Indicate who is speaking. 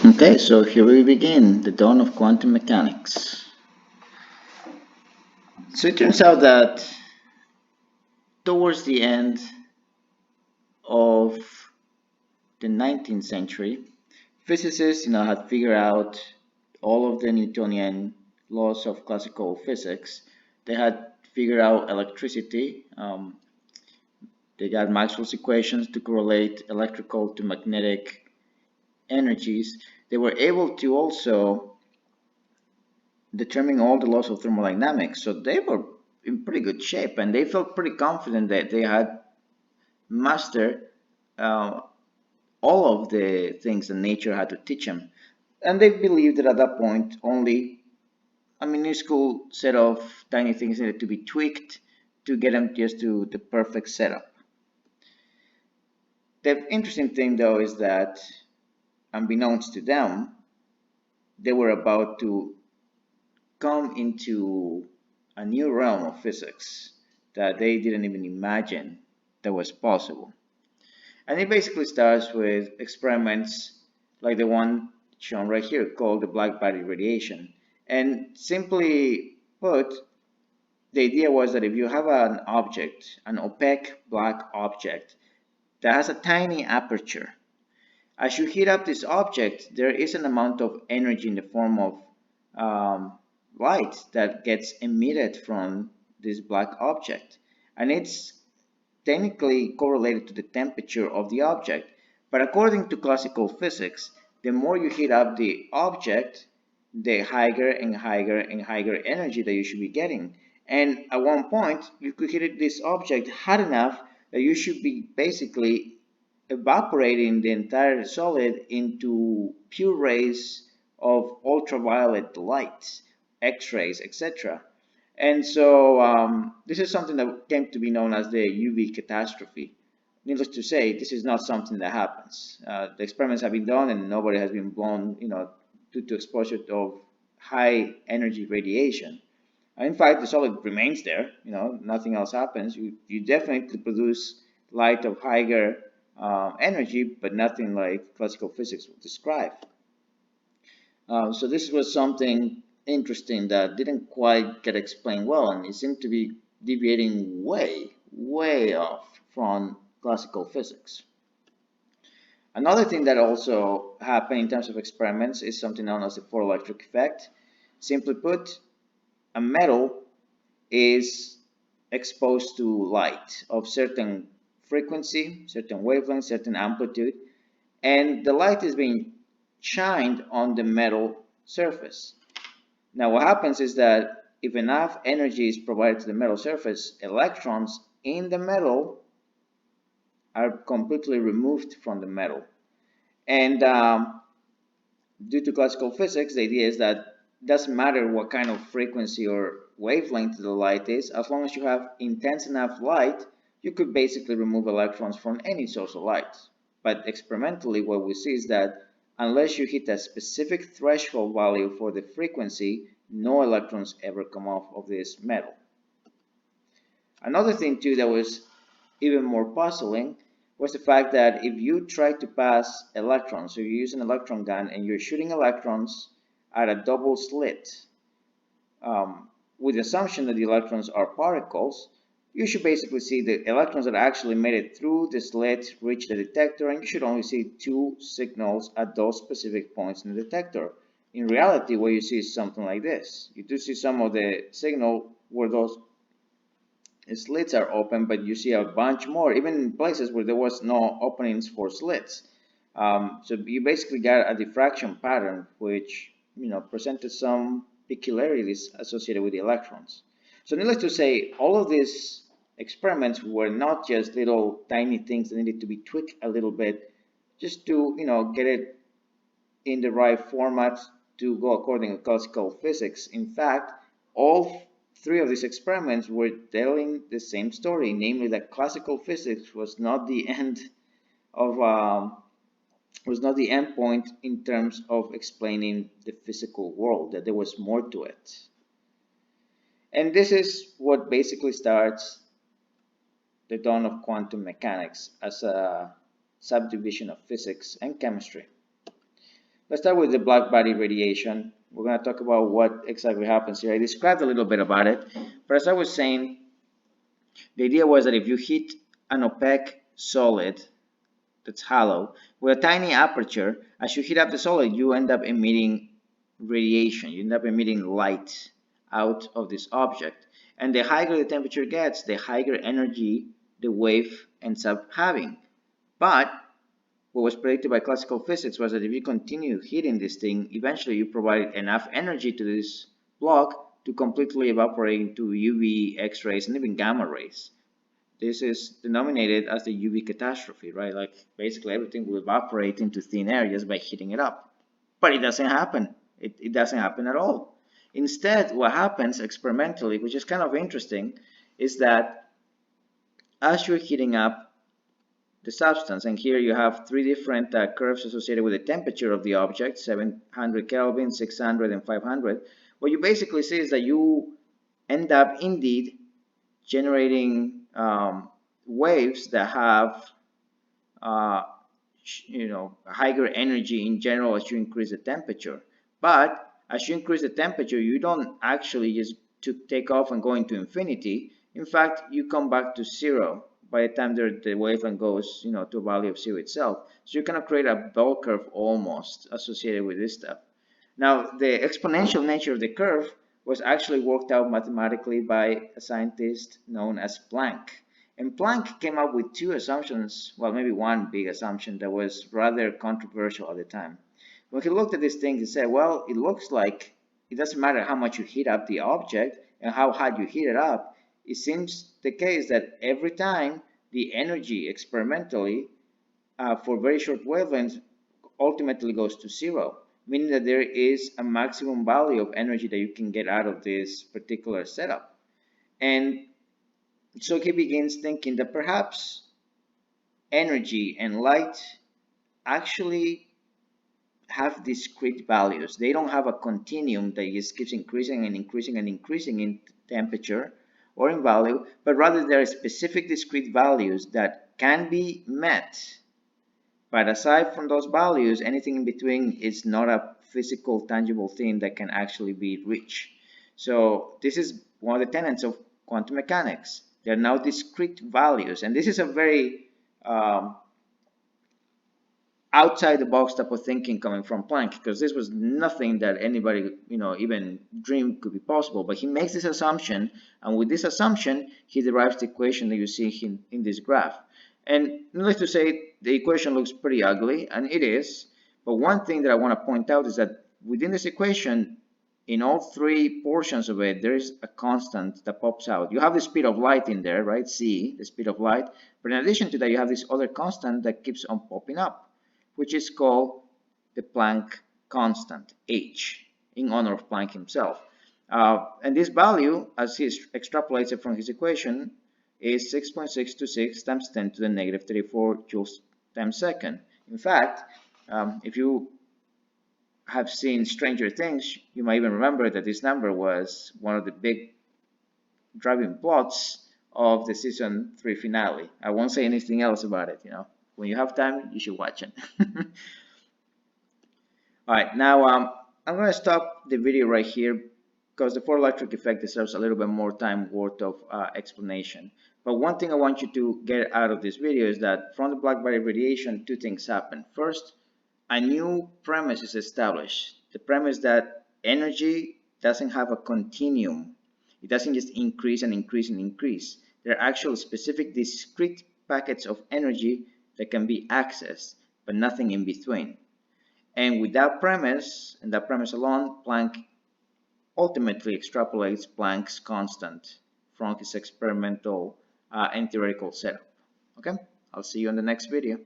Speaker 1: Okay, so here we begin, the dawn of quantum mechanics. So it turns out that towards the end of the 19th century, physicists, had figured out all of the Newtonian laws of classical physics. They had figured out electricity. They got Maxwell's equations to correlate electrical to magnetic energies. They were able to also determine all the laws of thermodynamics. So they were in pretty good shape, and they felt pretty confident that they had mastered uh, all of the things that nature had to teach them. And they believed that at that point, only a minuscule set of tiny things needed to be tweaked to get them just to the perfect setup. The interesting thing, though, is that unbeknownst to them, they were about to come into a new realm of physics that they didn't even imagine that was possible. And it basically starts with experiments like the one shown right here called the black body radiation. And simply put, the idea was that if you have an object, an opaque black object that has a tiny aperture, as you heat up this object, there is an amount of energy in the form of um, light that gets emitted from this black object. And it's technically correlated to the temperature of the object. But according to classical physics, the more you heat up the object, the higher and higher and higher energy that you should be getting. And at one point, you could heat this object hot enough that you should be basically evaporating the entire solid into pure rays of ultraviolet light, X-rays, etc. And so this is something that came to be known as the UV catastrophe. Needless to say, this is not something that happens. The experiments have been done, and nobody has been blown, due to exposure of high energy radiation. In fact, the solid remains there. Nothing else happens. You definitely produce light of higher energy, but nothing like classical physics would describe. So this was something interesting that didn't quite get explained well, and it seemed to be deviating way, way off from classical physics. Another thing that also happened in terms of experiments is something known as the photoelectric effect. Simply put, a metal is exposed to light of certain frequency, certain wavelength, certain amplitude, and the light is being shined on the metal surface. Now what happens is that if enough energy is provided to the metal surface, electrons in the metal are completely removed from the metal. And due to classical physics, the idea is that it doesn't matter what kind of frequency or wavelength the light is, as long as you have intense enough light, you could basically remove electrons from any source of light. But experimentally, what we see is that unless you hit a specific threshold value for the frequency, no electrons ever come off of this metal. Another thing too that was even more puzzling was the fact that if you try to pass electrons, so you use an electron gun and you're shooting electrons at a double slit, with the assumption that the electrons are particles, you should basically see the electrons that actually made it through the slit reach the detector, and you should only see two signals at those specific points in the detector. In reality, what you see is something like this. You do see some of the signal where those slits are open, but you see a bunch more, even in places where there was no openings for slits. So you basically got a diffraction pattern, which presented some peculiarities associated with the electrons. So needless to say, all of these experiments were not just little tiny things that needed to be tweaked a little bit, just to get it in the right format to go according to classical physics. In fact, all three of these experiments were telling the same story, namely that classical physics was not the end of was not the end point in terms of explaining the physical world, that there was more to it. And this is what basically starts the dawn of quantum mechanics as a subdivision of physics and chemistry. Let's start with the black body radiation. We're going to talk about what exactly happens here. I described a little bit about it, but as I was saying, the idea was that if you hit an opaque solid that's hollow with a tiny aperture, as you heat up the solid, you end up emitting radiation. You end up emitting light out of this object. And the higher the temperature gets, the higher energy the wave ends up having. But what was predicted by classical physics was that if you continue heating this thing, eventually you provide enough energy to this block to completely evaporate into UV, X-rays, and even gamma rays. This is denominated as the UV catastrophe, right? Like basically everything will evaporate into thin air just by heating it up. But it doesn't happen. It doesn't happen at all. Instead, what happens experimentally, which is kind of interesting, is that as you're heating up the substance, and here you have three different curves associated with the temperature of the object, 700 Kelvin, 600, and 500, what you basically see is that you end up indeed generating waves that have higher energy in general as you increase the temperature. But as you increase the temperature, you don't actually just take off and go into infinity. In fact, you come back to zero by the time the wavelength goes to a value of zero itself. So you're going to create a bell curve almost associated with this stuff. Now, the exponential nature of the curve was actually worked out mathematically by a scientist known as Planck. And Planck came up with two assumptions, well, maybe one big assumption that was rather controversial at the time. When he looked at these things, he said, well, it looks like it doesn't matter how much you heat up the object and how hot you heat it up. It seems the case that every time the energy experimentally for very short wavelengths ultimately goes to zero, meaning that there is a maximum value of energy that you can get out of this particular setup. And so he begins thinking that perhaps energy and light actually have discrete values. They don't have a continuum that just keeps increasing and increasing and increasing in temperature or in value, but rather there are specific discrete values that can be met. But aside from those values, anything in between is not a physical, tangible thing that can actually be reached. So this is one of the tenets of quantum mechanics. There are now discrete values, and this is a very outside the box type of thinking coming from Planck, because this was nothing that anybody even dreamed could be possible. But he makes this assumption, and with this assumption, he derives the equation that you see in this graph. And needless to say, the equation looks pretty ugly, and it is. But one thing that I want to point out is that within this equation, in all three portions of it, there is a constant that pops out. You have the speed of light in there, right? C, the speed of light. But in addition to that, you have this other constant that keeps on popping up, which is called the Planck constant, H, in honor of Planck himself. And this value, as he extrapolates it from his equation, is 6.626 times 10 to the negative 34 joules times second. In fact, if you have seen Stranger Things, you might even remember that this number was one of the big driving plots of the season 3 finale. I won't say anything else about it, When you have time, you should watch it. All right, now I'm going to stop the video right here because the photoelectric effect deserves a little bit more time worth of explanation. But one thing I want you to get out of this video is that from the black body radiation, two things happen. First, a new premise is established. The premise that energy doesn't have a continuum. It doesn't just increase and increase and increase. There are actual specific discrete packets of energy that can be accessed, but nothing in between. And with that premise, and that premise alone, Planck ultimately extrapolates Planck's constant from his experimental and theoretical setup. Okay, I'll see you in the next video.